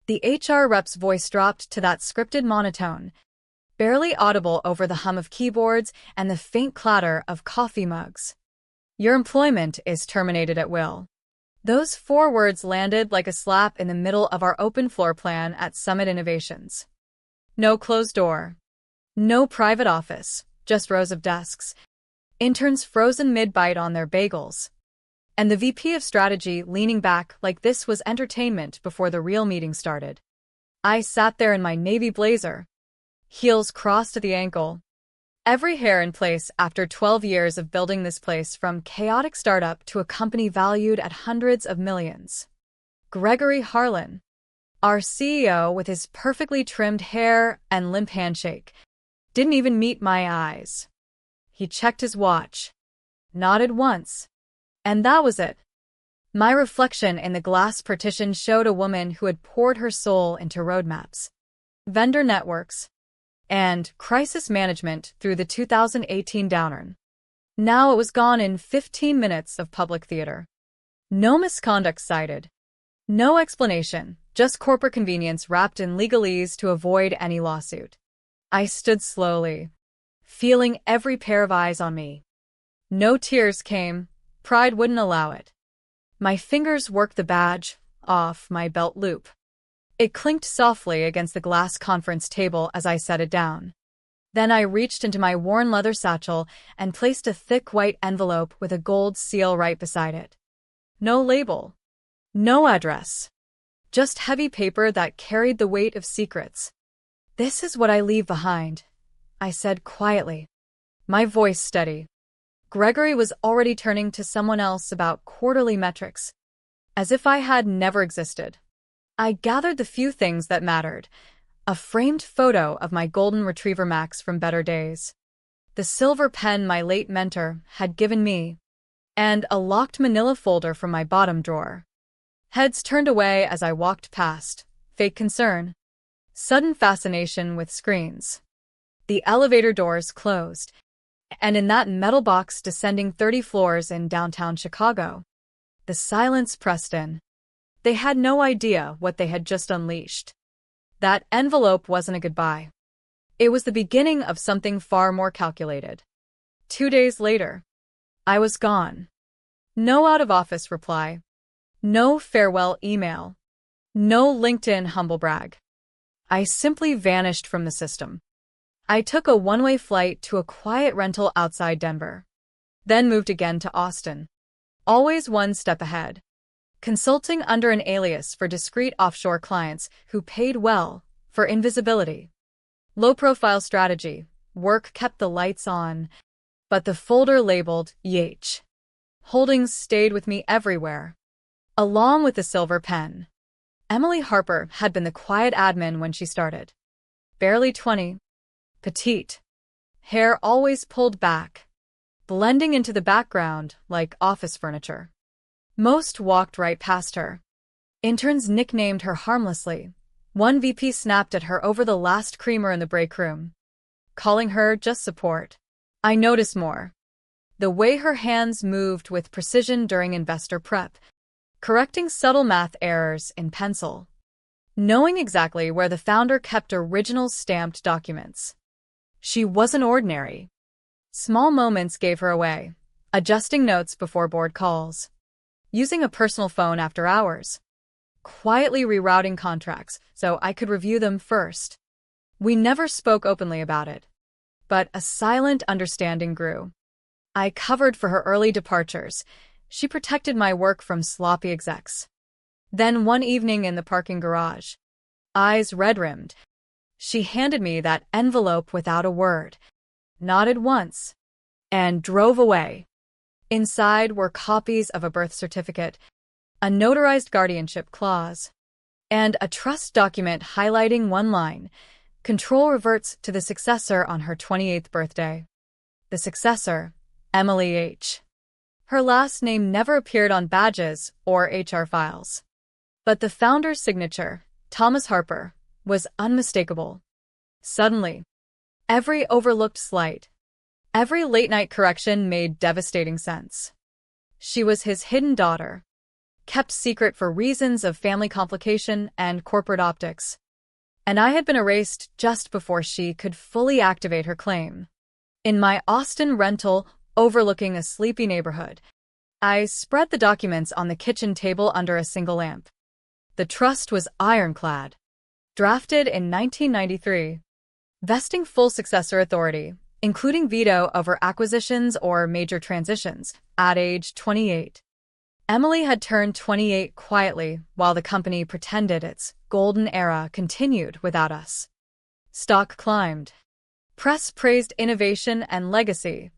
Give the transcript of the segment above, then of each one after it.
The HR rep's voice dropped to that scripted monotone, barely audible over the hum of keyboards and the faint clatter of coffee mugs. Your employment is terminated at will. Those 4 words landed like a slap in the middle of our open floor plan at Summit Innovations. No closed door. No private office, just rows of desks. Interns frozen mid-bite on their bagels. And the VP of strategy leaning back like this was entertainment before the real meeting started. I sat there in my navy blazer, heels crossed at the ankle, every hair in place after 12 years of building this place from chaotic startup to a company valued at hundreds of millions. Gregory Harlan, our CEO with his perfectly trimmed hair and limp handshake, didn't even meet my eyes. He checked his watch, nodded once, and that was it. My reflection in the glass partition showed a woman who had poured her soul into roadmaps, vendor networks, and crisis management through the 2018 downturn. Now it was gone in 15 minutes of public theater. No misconduct cited. No explanation, just corporate convenience wrapped in legalese to avoid any lawsuit. I stood slowly, feeling every pair of eyes on me. No tears came, pride wouldn't allow it. My fingers worked the badge off my belt loop. It clinked softly against the glass conference table as I set it down. Then I reached into my worn leather satchel and placed a thick white envelope with a gold seal right beside it. No label. No address. Just heavy paper that carried the weight of secrets. "This is what I leave behind," I said quietly, my voice steady. Gregory was already turning to someone else about quarterly metrics, as if I had never existed. I gathered the few things that mattered. A framed photo of my golden retriever Max from better days, the silver pen my late mentor had given me, and a locked manila folder from my bottom drawer. Heads turned away as I walked past, fake concern, sudden fascination with screens. The elevator doors closed, and in that metal box descending 30 floors in downtown Chicago, the silence pressed in. They had no idea what they had just unleashed. That envelope wasn't a goodbye. It was the beginning of something far more calculated. 2 days later, I was gone. No out-of-office reply. No farewell email. No LinkedIn humblebrag. I simply vanished from the system. I took a one-way flight to a quiet rental outside Denver. Then moved again to Austin. Always one step ahead. Consulting under an alias for discreet offshore clients who paid well for invisibility. Low-profile strategy. Work kept the lights on, but the folder labeled YH Holdings stayed with me everywhere, along with the silver pen. Emily Harper had been the quiet admin when she started. Barely 20, petite, hair always pulled back, blending into the background like office furniture. Most walked right past her. Interns nicknamed her harmlessly. One VP snapped at her over the last creamer in the break room, calling her just support. I noticed more. The way her hands moved with precision during investor prep, correcting subtle math errors in pencil, knowing exactly where the founder kept original stamped documents. She wasn't ordinary. Small moments gave her away, adjusting notes before board calls, using a personal phone after hours, quietly rerouting contracts so I could review them first. We never spoke openly about it, but a silent understanding grew. I covered for her early departures. She protected my work from sloppy execs. Then one evening in the parking garage, eyes red-rimmed, she handed me that envelope without a word, nodded once, and drove away. Inside were copies of a birth certificate, a notarized guardianship clause, and a trust document highlighting one line: control reverts to the successor on her 28th birthday. The successor, Emily H. Her last name never appeared on badges or HR files. But the founder's signature, Thomas Harper, was unmistakable. Suddenly, every overlooked slight, every late-night correction made devastating sense. She was his hidden daughter, kept secret for reasons of family complication and corporate optics. And I had been erased just before she could fully activate her claim. In my Austin rental overlooking a sleepy neighborhood, I spread the documents on the kitchen table under a single lamp. The trust was ironclad. Drafted in 1993. Vesting full successor authority, including veto over acquisitions or major transitions, at age 28. Emily had turned 28 quietly while the company pretended its golden era continued without us. Stock climbed. Press praised innovation and legacy.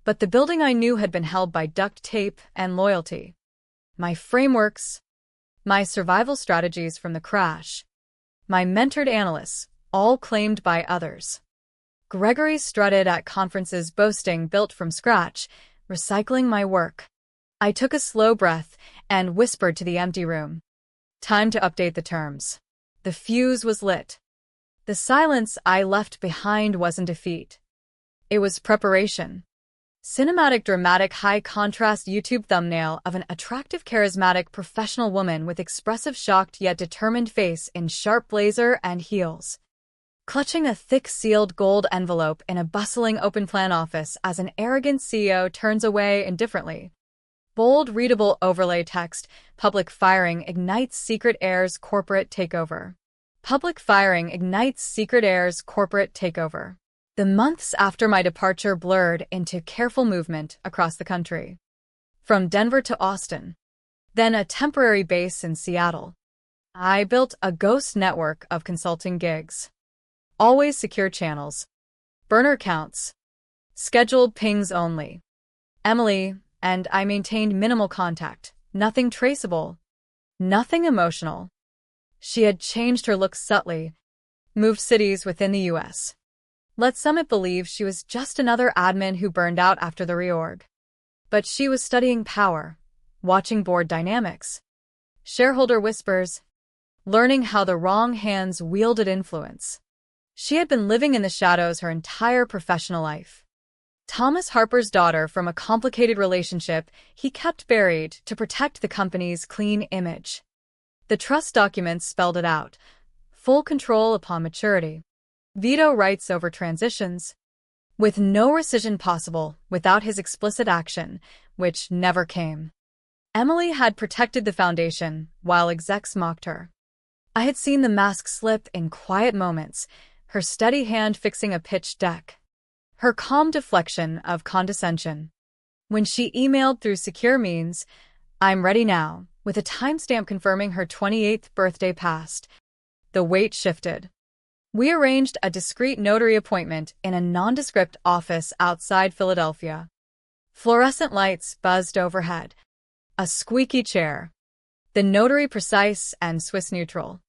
But the building I knew had been held by duct tape and loyalty. My frameworks, my survival strategies from the crash, my mentored analysts, all claimed by others. Gregory strutted at conferences boasting built from scratch, recycling my work. I took a slow breath and whispered to the empty room. Time to update the terms. The fuse was lit. The silence I left behind wasn't defeat. It was preparation. Cinematic, dramatic, high-contrast YouTube thumbnail of an attractive, charismatic, professional woman with expressive, shocked yet determined face in sharp blazer and heels. Clutching a thick sealed gold envelope in a bustling open-plan office as an arrogant CEO turns away indifferently. Bold, readable overlay text, public firing ignites secret heirs corporate takeover. Public firing ignites secret heirs corporate takeover. The months after my departure blurred into careful movement across the country. From Denver to Austin, then a temporary base in Seattle. I built a ghost network of consulting gigs. Always secure channels. Burner accounts. Scheduled pings only. Emily and I maintained minimal contact, nothing traceable, nothing emotional. She had changed her look subtly, moved cities within the U.S. Let Summit believe she was just another admin who burned out after the reorg. But she was studying power, watching board dynamics, shareholder whispers, learning how the wrong hands wielded influence. She had been living in the shadows her entire professional life. Thomas Harper's daughter from a complicated relationship he kept buried to protect the company's clean image. The trust documents spelled it out. Full control upon maturity. Veto rights over transitions. With no rescission possible without his explicit action, which never came. Emily had protected the foundation while execs mocked her. I had seen the mask slip in quiet moments, her steady hand fixing a pitched deck. Her calm deflection of condescension. When she emailed through secure means, "I'm ready now," with a timestamp confirming her 28th birthday passed, the weight shifted. We arranged a discreet notary appointment in a nondescript office outside Philadelphia. Fluorescent lights buzzed overhead. A squeaky chair. The notary precise and Swiss neutral.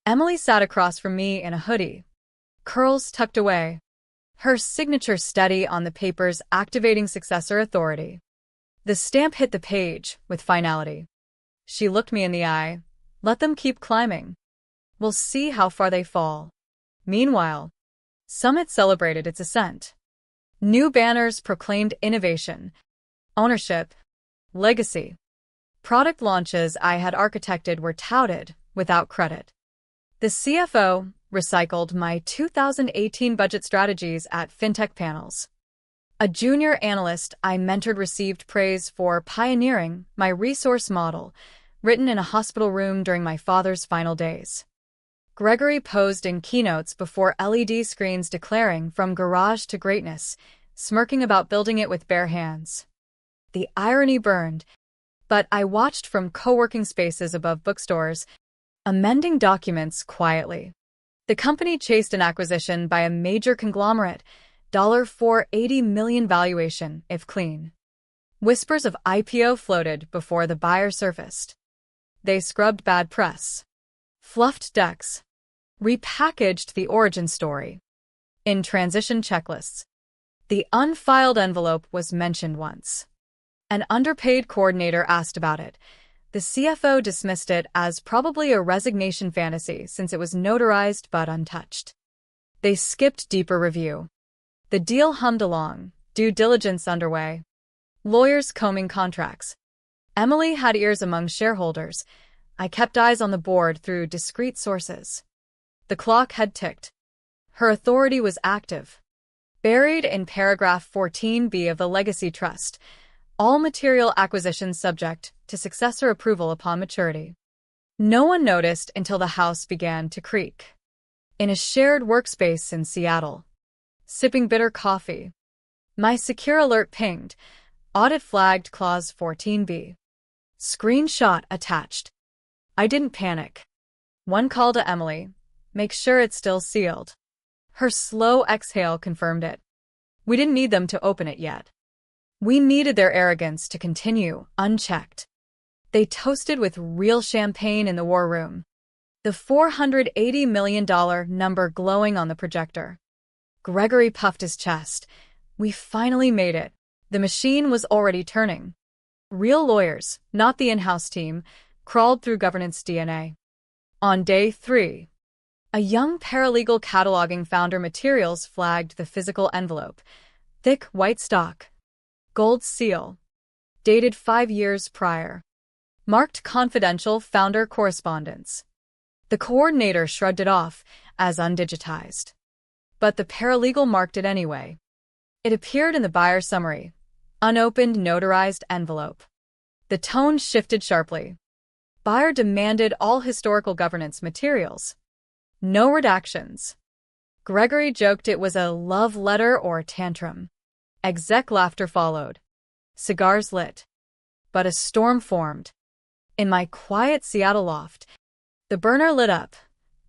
Emily sat across from me in a hoodie. Curls tucked away. Her signature steady on the papers activating successor authority. The stamp hit the page with finality. She looked me in the eye. Let them keep climbing. We'll see how far they fall. Meanwhile, Summit celebrated its ascent. New banners proclaimed innovation, ownership, legacy. Product launches I had architected were touted without credit. The CFO recycled my 2018 budget strategies at fintech panels. A junior analyst I mentored received praise for pioneering my resource model, written in a hospital room during my father's final days. Gregory posed in keynotes before LED screens declaring from garage to greatness, smirking about building it with bare hands. The irony burned, but I watched from co-working spaces above bookstores, amending documents quietly. The company chased an acquisition by a major conglomerate, $480 million valuation, if clean. Whispers of IPO floated before the buyer surfaced. They scrubbed bad press, fluffed decks, repackaged the origin story. In transition checklists, the unfiled envelope was mentioned once. An underpaid coordinator asked about it. The CFO dismissed it as probably a resignation fantasy since it was notarized but untouched. They skipped deeper review. The deal hummed along, due diligence underway. Lawyers combing contracts. Emily had ears among shareholders. I kept eyes on the board through discreet sources. The clock had ticked. Her authority was active. Buried in paragraph 14B of the Legacy Trust, all material acquisitions subject to successor approval upon maturity. No one noticed until the house began to creak. In a shared workspace in Seattle, sipping bitter coffee, my secure alert pinged. Audit flagged clause 14B. Screenshot attached. I didn't panic. One call to Emily. Make sure it's still sealed. Her slow exhale confirmed it. We didn't need them to open it yet. We needed their arrogance to continue, unchecked. They toasted with real champagne in the war room. The $480 million number glowing on the projector. Gregory puffed his chest. We finally made it. The machine was already turning. Real lawyers, not the in-house team, crawled through governance DNA. On day 3, a young paralegal cataloging founder materials flagged the physical envelope. Thick white stock. Gold seal. Dated 5 years prior. Marked confidential founder correspondence. The coordinator shrugged it off as undigitized. But the paralegal marked it anyway. It appeared in the buyer summary. Unopened notarized envelope. The tone shifted sharply. Buyer demanded all historical governance materials. No redactions. Gregory joked it was a love letter or tantrum. Exec laughter followed. Cigars lit. But a storm formed. In my quiet Seattle loft, the burner lit up.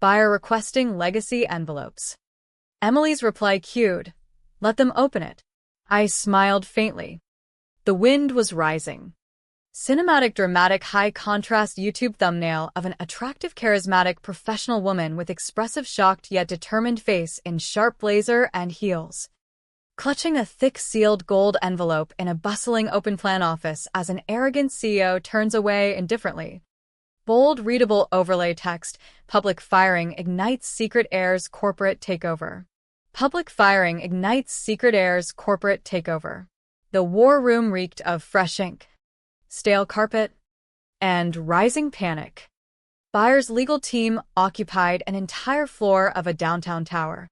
Buyer requesting legacy envelopes. Emily's reply cued. Let them open it. I smiled faintly. The wind was rising. Cinematic dramatic high-contrast YouTube thumbnail of an attractive charismatic professional woman with expressive shocked yet determined face in sharp blazer and heels. Clutching a thick sealed gold envelope in a bustling open-plan office as an arrogant CEO turns away indifferently. Bold readable overlay text, public firing ignites secret heirs corporate takeover. Public firing ignites secret heirs corporate takeover. The war room reeked of fresh ink, stale carpet, and rising panic. Buyer's legal team occupied an entire floor of a downtown tower.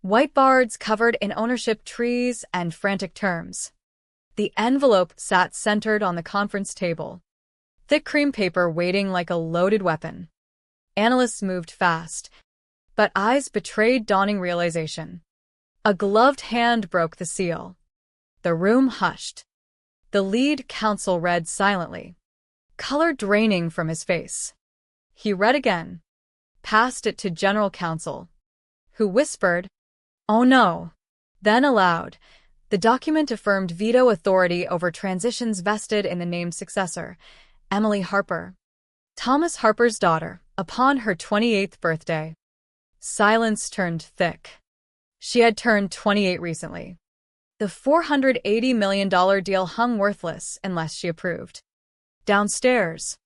Whiteboards covered in ownership trees and frantic terms. The envelope sat centered on the conference table. Thick cream paper waiting like a loaded weapon. Analysts moved fast, but eyes betrayed dawning realization. A gloved hand broke the seal. The room hushed. The lead counsel read silently, color draining from his face. He read again, passed it to general counsel, who whispered, "Oh no." Then aloud, the document affirmed veto authority over transitions vested in the named successor, Emily Harper, Thomas Harper's daughter, upon her 28th birthday. Silence turned thick. She had turned 28 recently. The $480 million deal hung worthless unless she approved. Downstairs,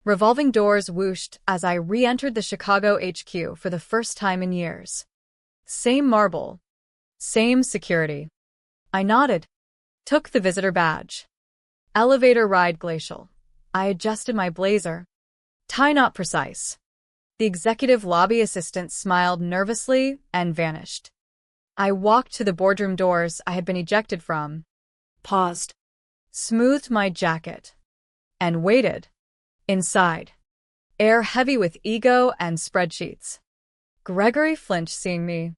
revolving doors whooshed as I re-entered the Chicago HQ for the first time in years. Same marble. Same security. I nodded. Took the visitor badge. Elevator ride glacial. I adjusted my blazer. Tie not precise. The executive lobby assistant smiled nervously and vanished. I walked to the boardroom doors I had been ejected from, paused, smoothed my jacket, and waited. Inside, air heavy with ego and spreadsheets. Gregory flinched seeing me.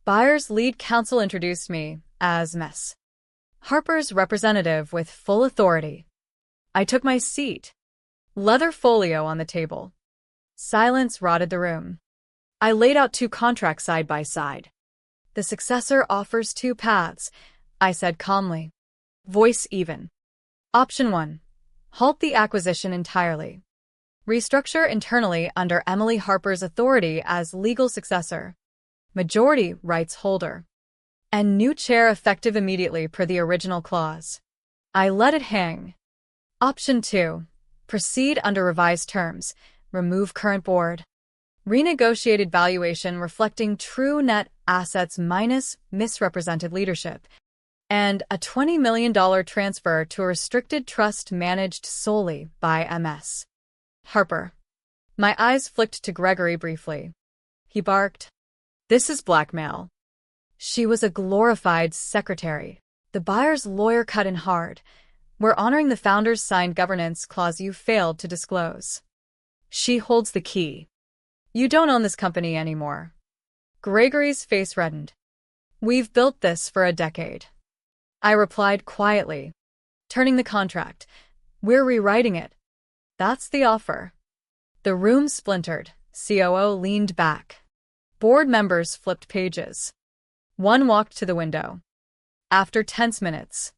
Buyer's lead counsel introduced me as Ms. Harper's representative with full authority. I took my seat. Leather folio on the table. Silence rotted the room. I laid out 2 contracts side by side. The successor offers 2 paths, I said calmly. Voice even. Option 1. Halt the acquisition entirely. Restructure internally under Emily Harper's authority as legal successor. Majority rights holder. And new chair effective immediately per the original clause. I let it hang. Option 2. Proceed under revised terms. Remove current board. Renegotiated valuation reflecting true net assets minus misrepresented leadership. and a $20 million transfer to a restricted trust managed solely by MS. Harper. My eyes flicked to Gregory briefly. He barked, "This is blackmail." She was a glorified secretary. The buyer's lawyer cut in hard. "We're honoring the founder's signed governance clause you failed to disclose. She holds the key. You don't own this company anymore." Gregory's face reddened. "We've built this for a decade." I replied quietly, turning the contract. "We're rewriting it. That's the offer." The room splintered. COO leaned back. Board members flipped pages. One walked to the window. After tense minutes,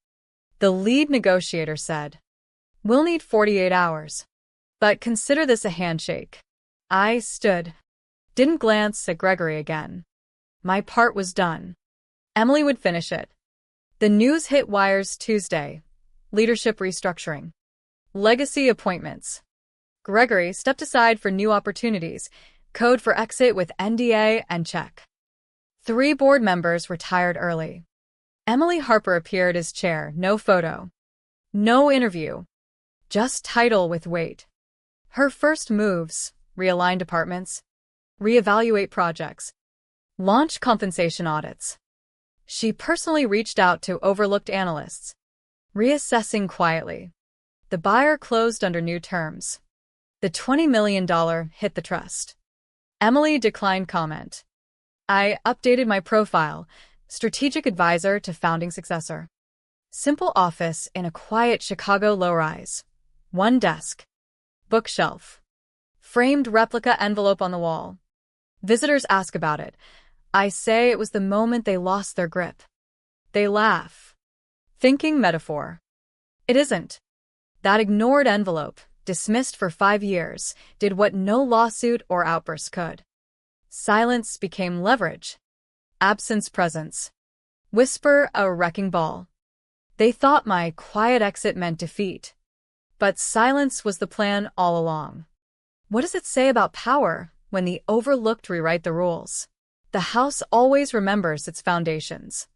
the lead negotiator said, "We'll need 48 hours. But consider this a handshake." I stood. Didn't glance at Gregory again. My part was done. Emily would finish it. The news hit wires Tuesday. Leadership restructuring. Legacy appointments. Gregory stepped aside for new opportunities. Code for exit with NDA and check. 3 board members retired early. Emily Harper appeared as chair, no photo. No interview. Just title with weight. Her first moves: realign departments, reevaluate projects, launch compensation audits. She personally reached out to overlooked analysts, reassessing quietly. The buyer closed under new terms. The $20 million hit the trust. Emily declined comment. I updated my profile, strategic advisor to founding successor. Simple office in a quiet Chicago low-rise. 1 desk. Bookshelf. Framed replica envelope on the wall. Visitors ask about it. I say it was the moment they lost their grip. They laugh. Thinking metaphor. It isn't. That ignored envelope, dismissed for 5 years, did what no lawsuit or outburst could. Silence became leverage. Absence presence. Whisper a wrecking ball. They thought my quiet exit meant defeat. But silence was the plan all along. What does it say about power when the overlooked rewrite the rules? The house always remembers its foundations.